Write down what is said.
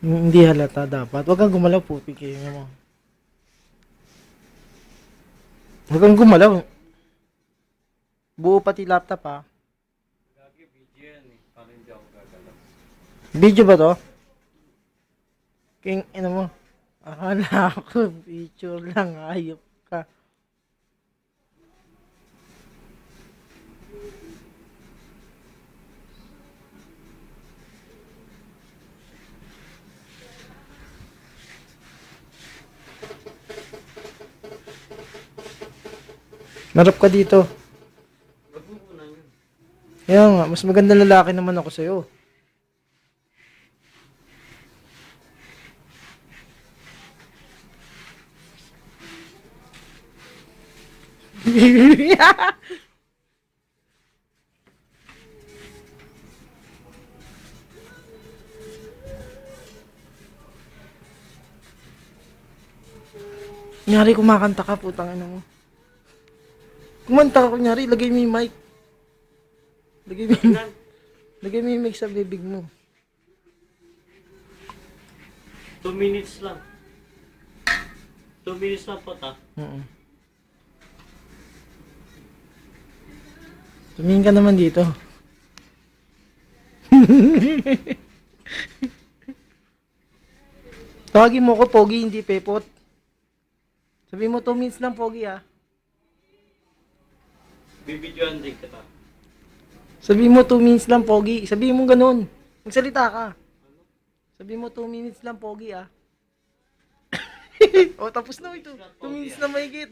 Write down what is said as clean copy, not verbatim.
Hindi halata dapat. Huwag kang gumalaw, puti kayo mo. Huwag kang gumalaw. Buo pati laptop ha. Gagi, video yan eh. Paano hindi ako gagalaw? Video ba to? King, ano mo? Akala ko, picture lang, ayop ka. Marap ka dito. Wag mo muna yun. Kaya nga, mas magandang lalaki naman ako sa'yo. Kunyari kumakanta ka, putang ina mo. Kumanta ka kunyari, lagay mo yung mic. Lagay mo yung, Tingnan. lagay mo yung mic sa bibig mo. 2 minutes lang. 2 minutes lang po ta. Tumingin ka naman dito. Tawagin mo ko, Pogi, hindi Pepot. Sabi mo 2 minutes lang, Pogi ah. Bibidyoan din kita. Sabi mo 2 minutes lang, Pogi. Sabi mo ganun. Magsalita ka. Sabi mo 2 minutes lang, Pogi ah. O, tapos na ito. 2 minutes na mahigit.